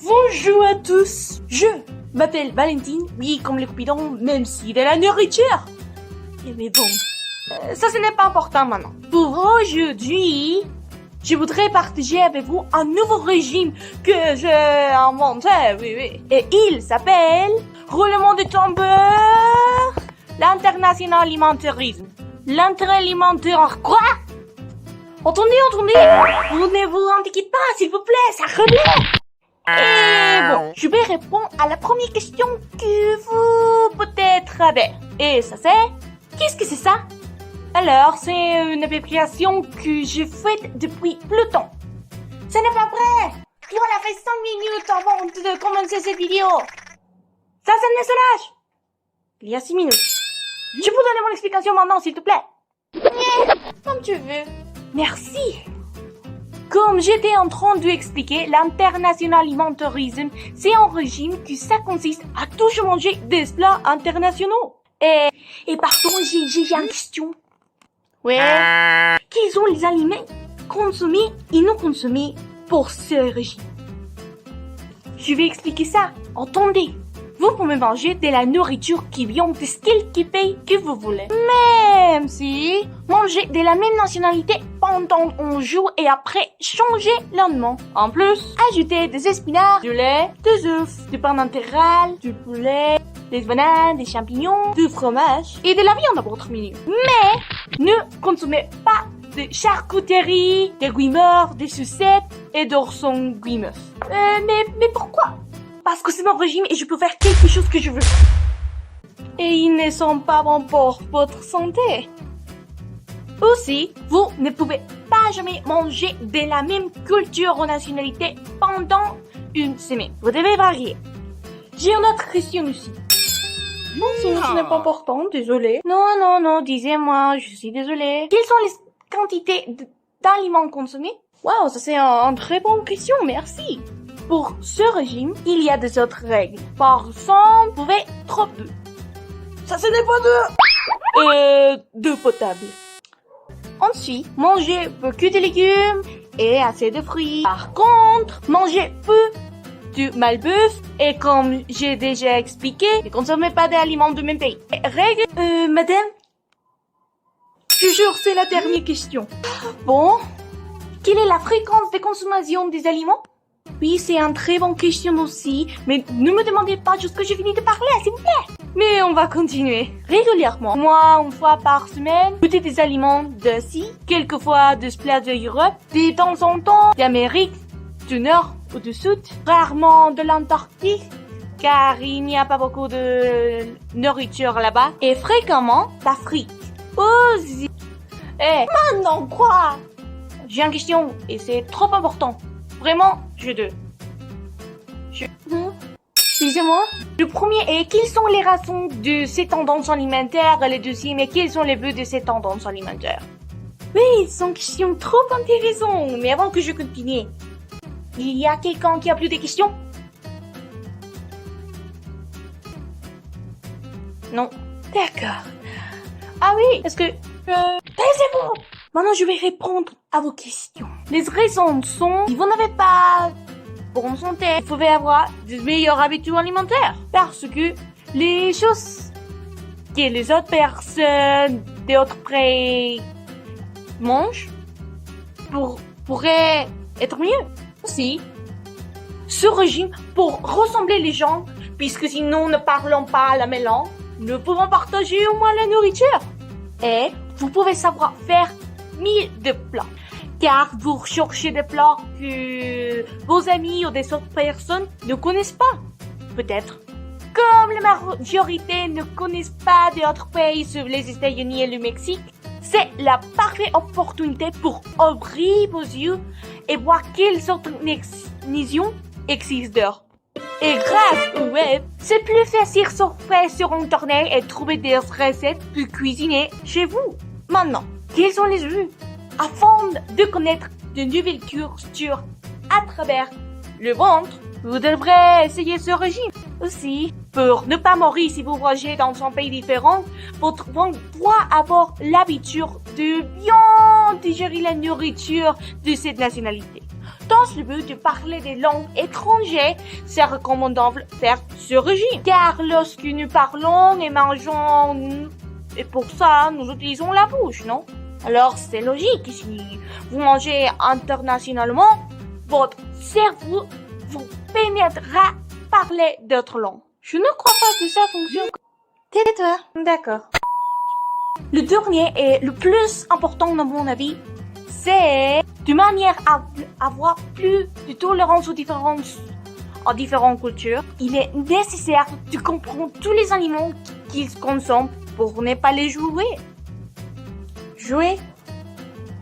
Bonjour à tous, je m'appelle Valentine, oui comme le Cupidon, même si de la nourriture. Mais bon, ça ce n'est pas important maintenant. Pour aujourd'hui, je voudrais partager avec vous un nouveau régime que j'ai inventé, oui. Et il s'appelle roulement de tambour, l'internationalimentarisme. L'inter-alimentaire quoi? Attendez, vous ne vous inquiétez pas, s'il vous plaît, ça relaie. Et bon, je vais répondre à la première question que vous peut-être avez. Et ça c'est, qu'est-ce que c'est ça? Alors, c'est une abréviation que j'ai faite depuis plus temps. Ce n'est pas vrai! Il a fait 5 minutes avant de commencer cette vidéo. Ça c'est le message. Il y a 6 minutes. Je peux donner mon explication maintenant, s'il te plaît? Comme tu veux. Merci. Comme j'étais en train d'expliquer, l'internationalimentarisme, c'est un régime que ça consiste à toujours manger des plats internationaux. Et pardon, j'ai une question. Ouais. Quels sont les aliments consommés et non consommés pour ce régime? Je vais expliquer ça. Attendez. Vous pouvez manger de la nourriture qui vient de quelque pays que vous voulez. Même si manger de la même nationalité pendant un jour et après changer le lendemain. En plus, ajouter des épinards, du lait, des œufs, du pain intégral, du poulet, des bananes, des champignons, du fromage et de la viande à votre menu. Mais ne consommez pas de charcuterie, des guimauves, des sucettes et d'oursons guimauves. Mais pourquoi? Parce que c'est mon régime et je peux faire quelque chose que je veux. Et ils ne sont pas bons pour votre santé. Aussi, vous ne pouvez pas jamais manger de la même culture ou nationalité pendant une semaine. Vous devez varier. J'ai une autre question aussi. Non, ce n'est pas important, désolé. Non, disez-moi, je suis désolée. Quelles sont les quantités d'aliments consommés? Waouh, ça c'est une très bonne question, merci. Pour ce régime, il y a des autres règles. Par exemple, vous pouvez trop peu. Ça ce n'est pas d'eau potable. Ensuite, mangez peu que de légumes et assez de fruits. Par contre, mangez peu du malbouffe et comme j'ai déjà expliqué, ne consommez pas d'aliments du même pays. Règle, madame? Toujours, c'est la dernière question. Bon, quelle est la fréquence de consommation des aliments? Oui, c'est une très bonne question aussi, mais ne me demandez pas jusqu'à je finis de parler, s'il vous plaît. Mais on va continuer. Régulièrement, moi, une fois par semaine, goûter des aliments d'Asie, quelquefois des plats d'Europe, de temps en temps d'Amérique, du Nord ou du Sud, rarement de l'Antarctique, car il n'y a pas beaucoup de nourriture là-bas, et fréquemment d'Afrique. Aussi. Maintenant quoi? J'ai une question, et c'est trop important. Vraiment, Excusez-moi. Le premier est, quelles sont les raisons de ces tendances alimentaires? Et le deuxième est, quels sont les buts de ces tendances alimentaires? Oui, c'est une question trop intéressante. Mais avant que je continue, il y a quelqu'un qui a plus de questions? Non. D'accord. Ah oui, est-ce que... Taisez-vous! Maintenant, je vais répondre à vos questions. Les raisons sont, si vous n'avez pas bonne santé, vous pouvez avoir de meilleures habitudes alimentaires. Parce que les choses que les autres personnes d'autres pays mangent pourraient être mieux. Aussi, ce régime pour ressembler les gens, puisque sinon ne parlons pas la même langue, nous pouvons partager au moins la nourriture. Et vous pouvez savoir faire 1000 de plats. Car vous recherchez des plats que vos amis ou des autres personnes ne connaissent pas. Peut-être. Comme la majorité ne connaissent pas d'autres pays sauf les États-Unis et le Mexique, c'est la parfaite opportunité pour ouvrir vos yeux et voir quelles autres nations existent dehors. Et grâce au web, c'est plus facile de surfer sur Internet et trouver des recettes pour cuisiner chez vous. Maintenant, quels sont les buts? Afin de connaître de nouvelles cultures à travers le ventre, vous devrez essayer ce régime. Aussi, pour ne pas mourir si vous voyagez dans un pays différent, votre ventre doit avoir l'habitude de bien digérer la nourriture de cette nationalité. Dans le but de parler des langues étrangères, c'est recommandable de faire ce régime. Car lorsque nous parlons et mangeons, et pour ça, nous utilisons la bouche, non? Alors, c'est logique. Si vous mangez internationalement, votre cerveau vous pénétrera parler d'autres langues. Je ne crois pas que ça fonctionne. Tais-toi. D'accord. Le dernier et le plus important dans mon avis, c'est de manière à avoir plus de tolérance aux différences en différentes cultures. Il est nécessaire de comprendre tous les aliments qu'ils consomment pour ne pas les jouer. Jouer?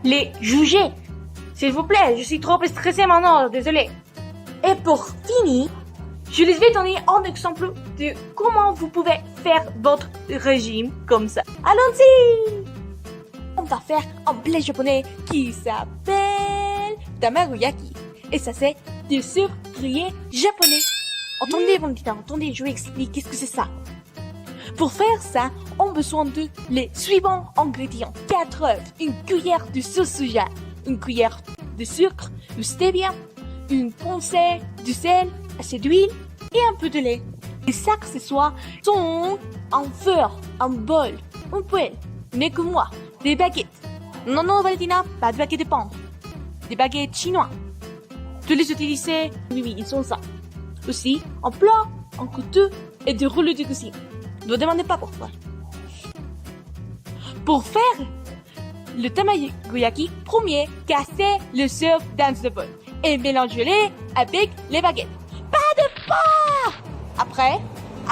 Les juger. S'il vous plaît, je suis trop stressée maintenant, désolé. Et pour finir, je les vais donner un exemple de comment vous pouvez faire votre régime comme ça. Allons-y! On va faire un plat japonais qui s'appelle tamagoyaki. Et ça, c'est du sucre grillé japonais. Attendez, mon petit, attendez, je vais expliquer qu'est-ce que c'est ça. Pour faire ça, on a besoin de les suivants ingrédients. 4 œufs, une cuillère de sauce soja, une cuillère de sucre, du stevia, une pincée de sel, assez d'huile et un peu de lait. Les accessoires sont un four, un bol, un poêle, mais que moi, des baguettes. Non, Valentina, pas de baguettes de pain. Des baguettes chinoises. Je les utiliser, oui, ils sont ça. Aussi, un plat, un couteau et des rouleaux de cuisine. Ne demandez pas pourquoi. Pour faire le tamagoyaki, premier, cassez le surf dans le bol et mélangez-les avec les baguettes. Pas de pain! Après,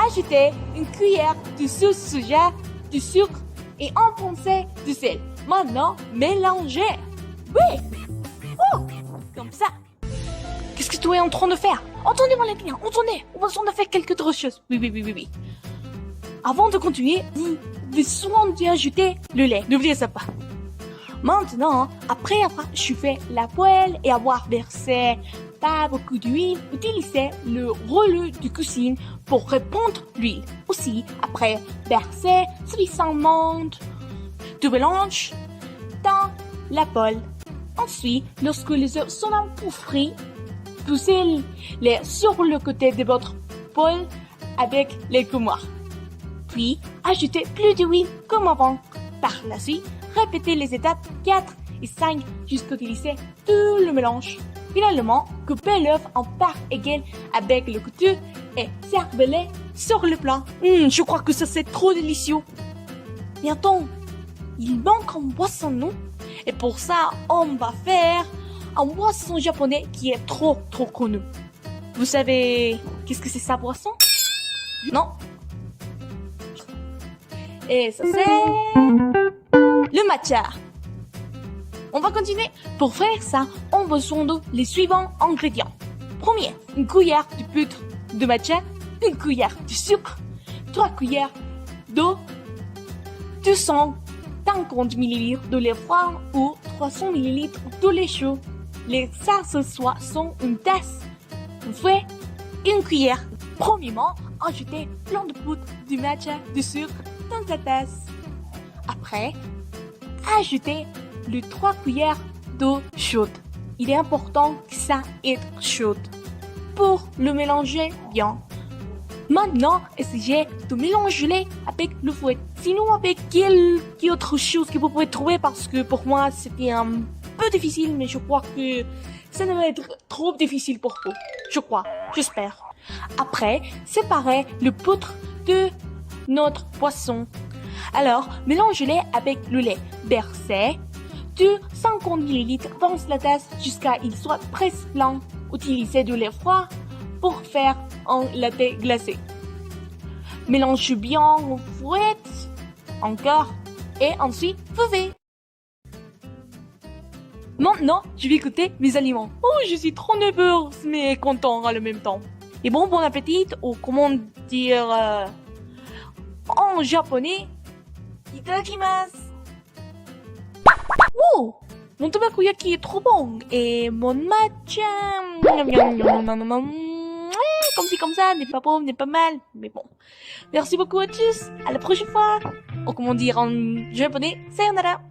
ajoutez une cuillère de sauce soja, du sucre et un pincée de sel. Maintenant, mélangez. Oui! Oh! Comme ça. Qu'est-ce que tu es en train de faire? Entendez, mon lapin, entendez! On va besoin de faire quelques autres choses. Oui. Avant de continuer, vous avez soin d'ajouter le lait. N'oubliez ça pas. Maintenant, après avoir chauffé la poêle et avoir versé pas beaucoup d'huile, utilisez le rouleau de cuisine pour répandre l'huile. Aussi, après verser suffisamment de mélange dans la poêle. Ensuite, lorsque les œufs sont un peu frits, poussez-les sur le côté de votre poêle avec les coumoirs. Puis, ajoutez plus d'huile comme avant. Par la suite, répétez les étapes 4 et 5 jusqu'à utiliser tout le mélange. Finalement, coupez l'œuf en parts égales avec le couteau et servez-les sur le plat. Je crois que ça c'est trop délicieux. Mais attends, il manque un boisson, non? Et pour ça, on va faire un boisson japonais qui est trop connu. Vous savez, qu'est-ce que c'est ça, boisson? Non? Et ça c'est le matcha. On va continuer. Pour faire ça, on a besoin de les suivants ingrédients. Premier, une cuillère de poudre de matcha, une cuillère de sucre, 3 cuillères d'eau, 250 ml de lait froid ou 300 ml de lait chaud. Les accessoires sont une tasse, un fouet et une cuillère. Premièrement, ajoutez plein de poudre de matcha, de sucre dans la tasse. Après, ajoutez les 3 cuillères d'eau chaude. Il est important que ça soit chaude pour le mélanger bien. Maintenant, essayez de mélanger avec le fouet. Sinon, avec quelque autre chose que vous pouvez trouver, parce que pour moi, c'était un peu difficile, mais je crois que ça ne va être trop difficile pour vous. Je crois, j'espère. Après, séparez le poudre de notre poisson. Alors, mélangez-les avec le lait. Versez de 50 ml dans la tasse jusqu'à ce qu'il soit presque blanc. Utilisez du lait froid pour faire un latte glacé. Mélangez bien au fouet, encore, et ensuite fuvez. Maintenant, je vais goûter mes aliments. Oh, je suis trop nerveuse, mais content en même temps. Et bon appétit, ou comment dire en japonais, itadakimasu. Wow, mon tamagoyaki est trop bon. Et mon matcha, comme ça, n'est pas bon, n'est pas mal. Mais bon, merci beaucoup à tous. À la prochaine fois. Ou comment dire en japonais, sayonara.